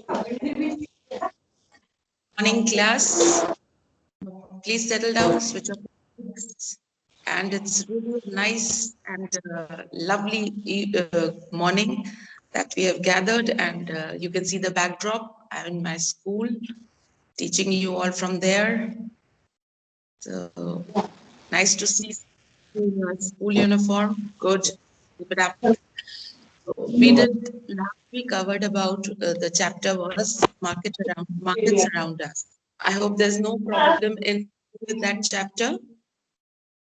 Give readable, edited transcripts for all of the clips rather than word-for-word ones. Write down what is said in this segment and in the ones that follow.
Morning, class. Please settle down, switch off the lights. And it's really nice and lovely morning that we have gathered, and you can see the backdrop. I'm in my school, teaching you all from there. So nice to see you in your school uniform. Good. Keep it up. So we did last week covered about the chapter was markets around us. I hope there's no problem in with that chapter.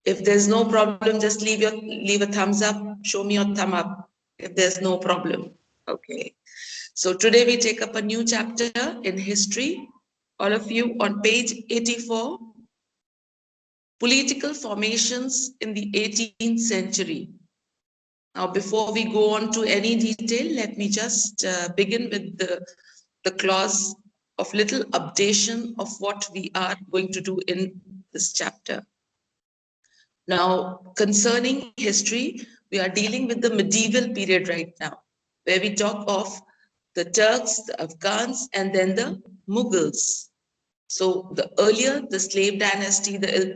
If there's no problem, just leave a thumbs up. Show me your thumb up. If there's no problem, okay. So today we take up a new chapter in history. All of you on page 84, political formations in the 18th century. Now, before we go on to any detail, let me just begin with the clause of little updation of what we are going to do in this chapter. Now, concerning history, we are dealing with the medieval period right now, where we talk of the Turks, the Afghans, and then the Mughals. So the earlier, the slave dynasty, the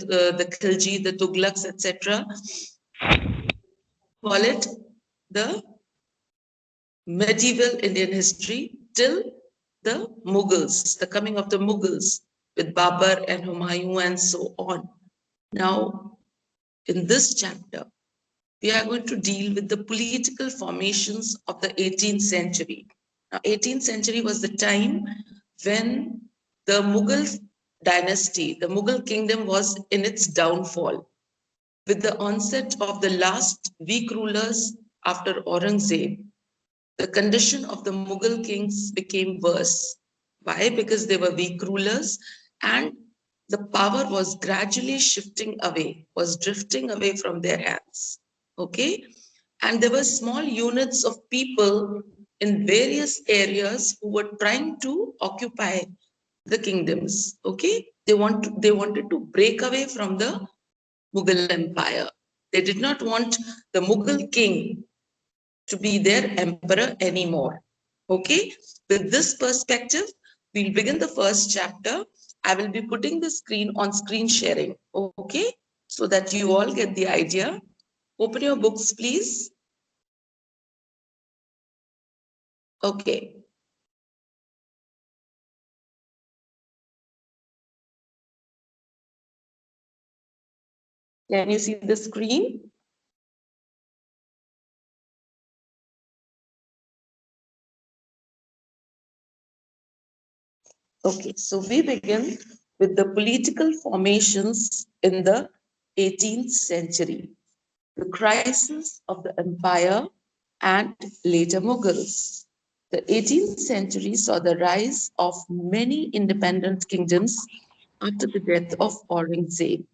Khilji, the Tughlaqs, etc., call it the medieval Indian history till the Mughals, the coming of the Mughals with Babur and Humayun and so on. Now, in this chapter, we are going to deal with the political formations of the 18th century. Now, 18th century was the time when the Mughal dynasty, the Mughal kingdom was in its downfall. With the onset of the last weak rulers after Aurangzeb, the condition of the Mughal kings became worse. Why? Because they were weak rulers and the power was gradually shifting away, was drifting away from their hands. Okay? And there were small units of people in various areas who were trying to occupy the kingdoms. Okay? They wanted to break away from the Mughal Empire. They did not want the Mughal king to be their emperor anymore. Okay? With this perspective, we'll begin the first chapter. I will be putting the screen on screen sharing. Okay? So that you all get the idea. Open your books, please. Okay. Can you see the screen? Okay, so we begin with the political formations in the 18th century, the crisis of the empire and later Mughals. The 18th century saw the rise of many independent kingdoms after the death of Aurangzeb.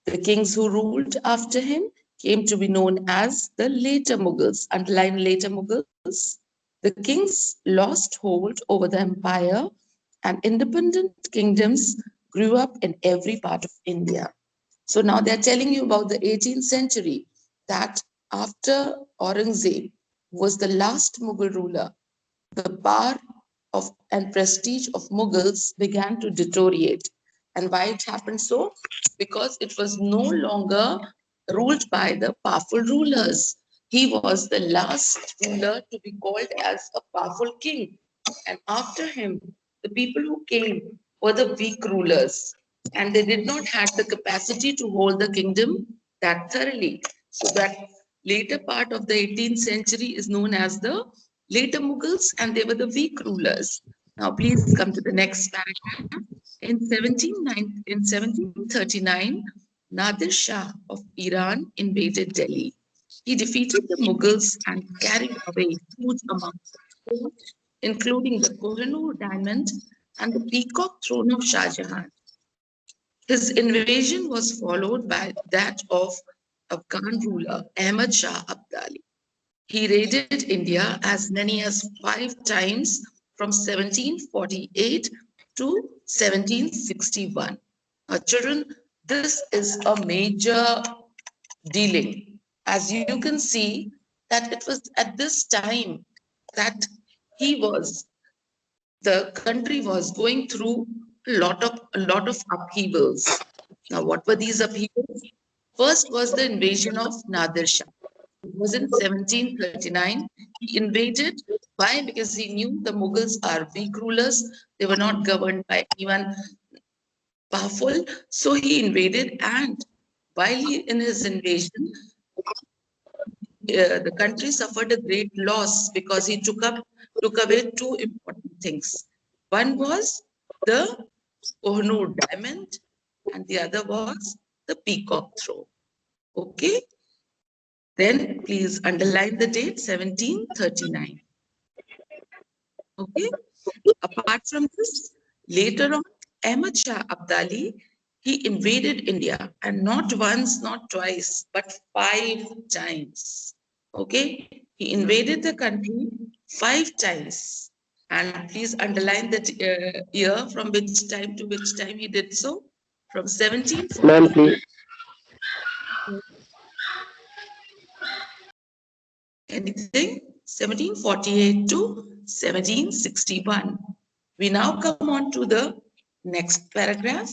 The kings who ruled after him came to be known as the later Mughals, underline later Mughals. The kings lost hold over the empire and independent kingdoms grew up in every part of India. So now they're telling you about the 18th century, that after Aurangzeb was the last Mughal ruler, the power of and prestige of Mughals began to deteriorate. And why it happened so? Because it was no longer ruled by the powerful rulers. He was the last ruler to be called as a powerful king. And after him, the people who came were the weak rulers. And they did not have the capacity to hold the kingdom that thoroughly. So that later part of the 18th century is known as the later Mughals, and they were the weak rulers. Now, please come to the next paragraph. In 1739, Nadir Shah of Iran invaded Delhi. He defeated the Mughals and carried away huge amounts of gold, including the Kohinoor diamond and the peacock throne of Shah Jahan. His invasion was followed by that of Afghan ruler Ahmad Shah Abdali. He raided India as many as 5 times from 1748 to 1761. Children, this is a major dealing. As you can see, that it was at this time that he was the country was going through a lot of upheavals. Now, what were these upheavals? First was the invasion of Nadersha. It was in 1739. He invaded. Why? Because he knew the Mughals are weak rulers. They were not governed by anyone powerful. So he invaded, and while he in his invasion, the country suffered a great loss because he took away two important things. One was the Kohinoor diamond, and the other was the peacock throne. Okay, then please underline the date 1739. Okay, apart from this, later on, Ahmad Shah Abdali, he invaded India, and not once, not twice, but 5 times. Okay, he invaded the country 5 times. And please underline the year from which time to which time he did so. From Ma'am, 1748. please. Anything? 1748 to 1761. We now come on to the next paragraph.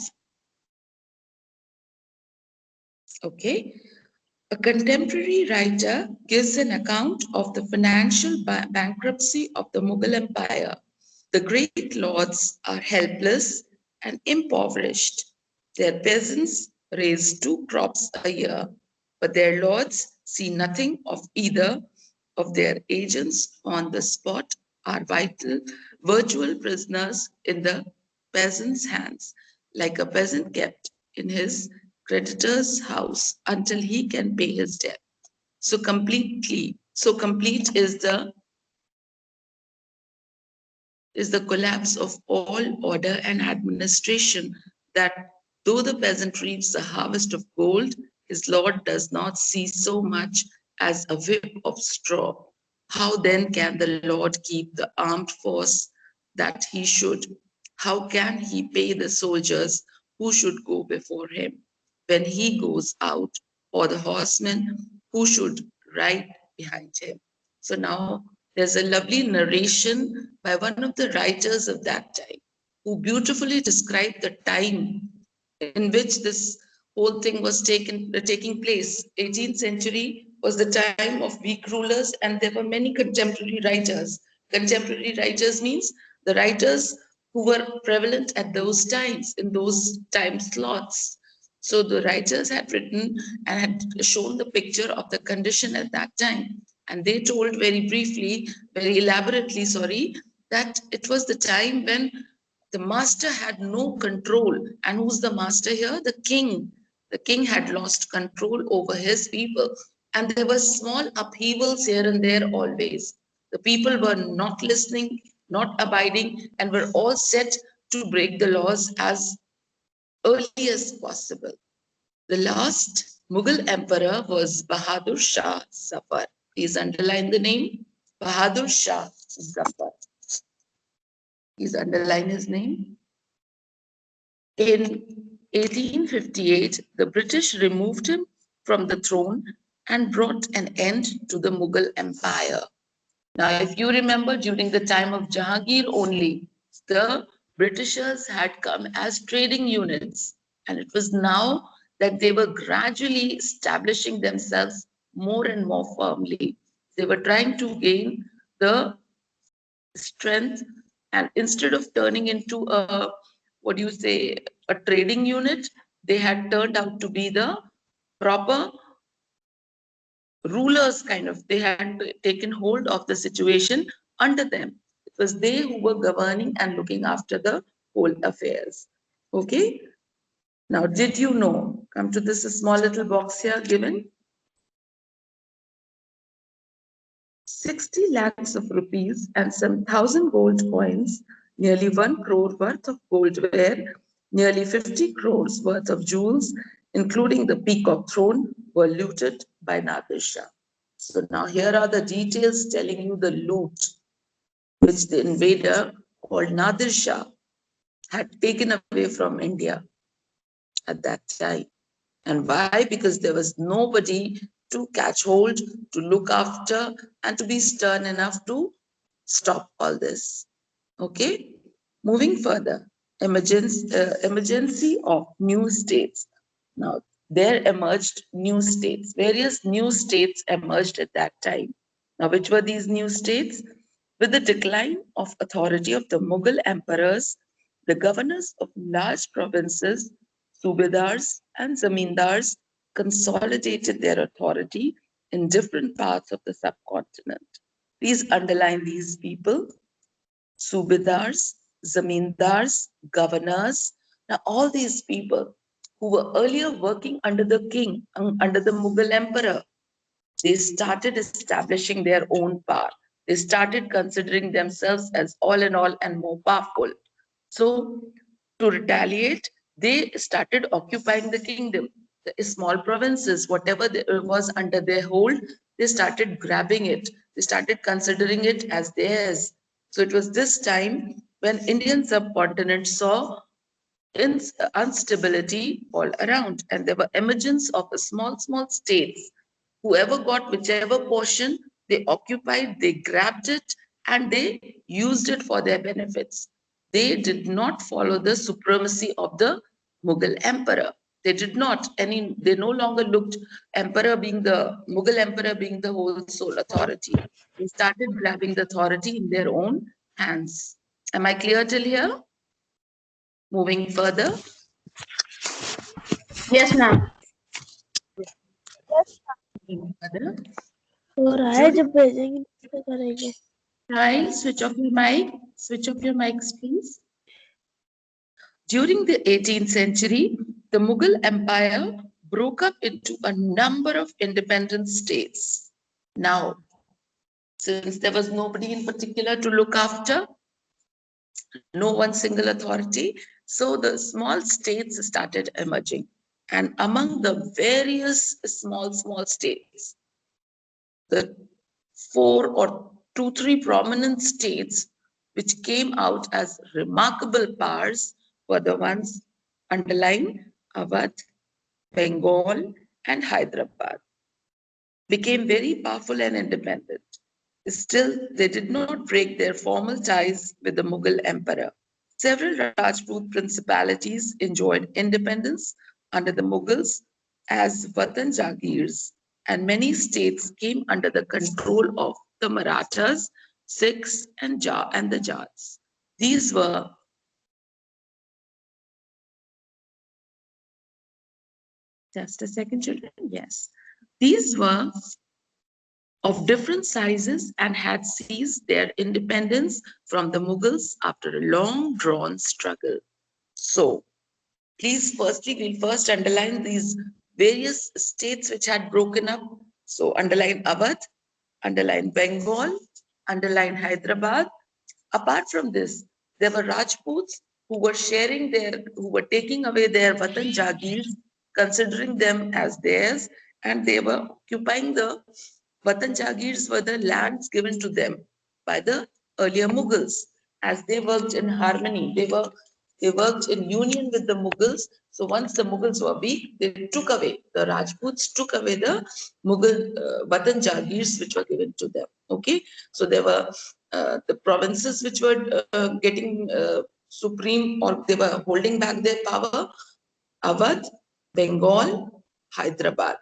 Okay. A contemporary writer gives an account of the financial bankruptcy of the Mughal Empire. The great lords are helpless and impoverished. Their peasants raise 2 crops a year, but their lords see nothing of either of their agents on the spot are virtual prisoners in the peasant's hands, like a peasant kept in his creditor's house until he can pay his debt. So complete is the collapse of all order and administration, that though the peasant reaps a harvest of gold, his lord does not see so much as a whip of straw. How then can the Lord keep the armed force that he should? How can he pay the soldiers who should go before him when he goes out, or the horsemen who should ride behind him? So now there's a lovely narration by one of the writers of that time who beautifully described the time in which this whole thing was taking place. 18th century was the time of weak rulers, and there were many contemporary writers. Contemporary writers means the writers who were prevalent at those times, in those time slots. So the writers had written and had shown the picture of the condition at that time. And they told very briefly, very elaborately, sorry, that it was the time when the master had no control. And who's the master here? The king. The king had lost control over his people. And there were small upheavals here and there always. The people were not listening, not abiding, and were all set to break the laws as early as possible. The last Mughal emperor was Bahadur Shah Zafar. Please underline the name Bahadur Shah Zafar. Please underline his name. In 1858, the British removed him from the throne and brought an end to the Mughal Empire. Now, if you remember, during the time of Jahangir only, the Britishers had come as trading units, and it was now that they were gradually establishing themselves more and more firmly. They were trying to gain the strength, and instead of turning into a, what do you say, a trading unit, they had turned out to be the proper rulers, kind of. They had taken hold of the situation under them. It was they who were governing and looking after the whole affairs. Okay, now did you know, come to this small little box here given, 60 lakhs of rupees and some 1,000 gold coins, nearly 1 crore worth of goldware, nearly 50 crores worth of jewels, including the peacock throne, were looted by Nadir Shah. So now here are the details telling you the loot which the invader called Nadir Shah had taken away from India at that time. And why? Because there was nobody to catch hold, to look after, and to be stern enough to stop all this. Okay, moving further, emergency of new states. Now, there emerged new states. Various new states emerged at that time. Now, which were these new states? With the decline of authority of the Mughal emperors, the governors of large provinces, subedars and zamindars, consolidated their authority in different parts of the subcontinent. Please underline these people: subedars, zamindars, governors. Now, all these people who were earlier working under the king, under the Mughal emperor, they started establishing their own power. They started considering themselves as all in all and more powerful. So, to retaliate, they started occupying the kingdom. The small provinces, whatever was under their hold, they started grabbing it. They started considering it as theirs. So it was this time when Indian subcontinent saw instability all around, and there were emergence of a small states. Whoever got whichever portion, they occupied, they grabbed it, and they used it for their benefits. They did not follow the supremacy of the Mughal emperor. They did not. Any. They no longer looked emperor being the Mughal emperor being the whole sole authority. They started grabbing the authority in their own hands. Am I clear till here? Moving further. Yes, ma'am. Further. हो रहा है During जब भेजेंगे तो करेंगे Child, switch off your mic. Switch off your mics, please. During the 18th century, the Mughal Empire broke up into a number of independent states. Now, since there was nobody in particular to look after, no one single authority, so the small states started emerging. And among the various small states, the four or two, three prominent states which came out as remarkable powers were the ones underlined: Awadh, Bengal, and Hyderabad. Became very powerful and independent. Still, they did not break their formal ties with the Mughal emperor. Several Rajput principalities enjoyed independence under the Mughals as watan jagirs, and many states came under the control of the Marathas, Sikhs, and the Jats. These were just a second, children. Yes, these were of different sizes and had seized their independence from the Mughals after a long drawn struggle. So, please, firstly, we'll first underline these various states which had broken up. So, underline Awadh, underline Bengal, underline Hyderabad. Apart from this, there were Rajputs who were taking away their watan jagirs, considering them as theirs, and they were occupying the watan jagirs were the lands given to them by the earlier Mughals. As they worked in harmony, they worked in union with the Mughals. So once the Mughals were weak, the Rajputs took away the Mughal watan jagirs which were given to them. Okay, so there were the provinces which were getting supreme, or they were holding back their power: Awadh, Bengal, Hyderabad.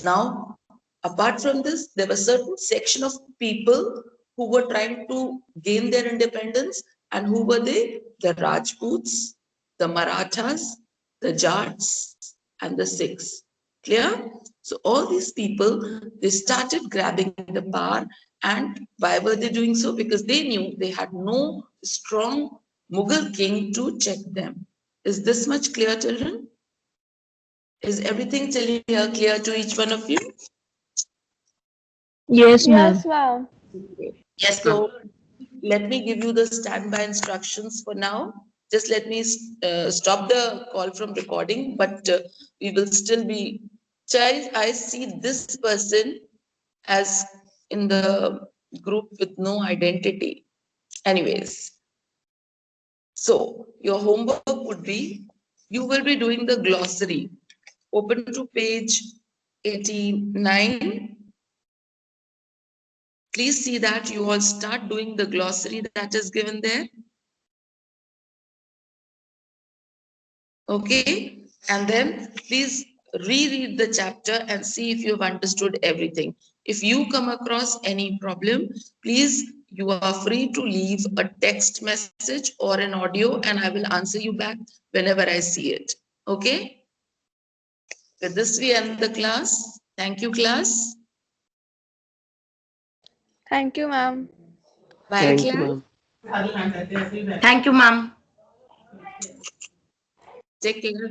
Now, apart from this, there were certain section of people who were trying to gain their independence, and who were they? The Rajputs, the Marathas, the Jats, and the Sikhs. Clear? So all these people, they started grabbing the power. And why were they doing so? Because they knew they had no strong Mughal king to check them. Is this much clear, children? Is everything till here clear to each one of you? Yes, ma'am. yes ma'am Yes, ma'am. So let me give you the standby instructions for now. Just let me stop the call from recording, but we will still be. Child, I see this person as in the group with no identity. Anyways, so your homework would be, you will be doing the glossary. Open to page 89. Please see that you all start doing the glossary that is given there. Okay, and then please reread the chapter and see if you've understood everything. If you come across any problem, please, you are free to leave a text message or an audio and I will answer you back whenever I see it. Okay, with this we end the class. Thank you, class. Thank you, ma'am. Bye, Thank you, class. ma'am. Thank you, ma'am. Take care.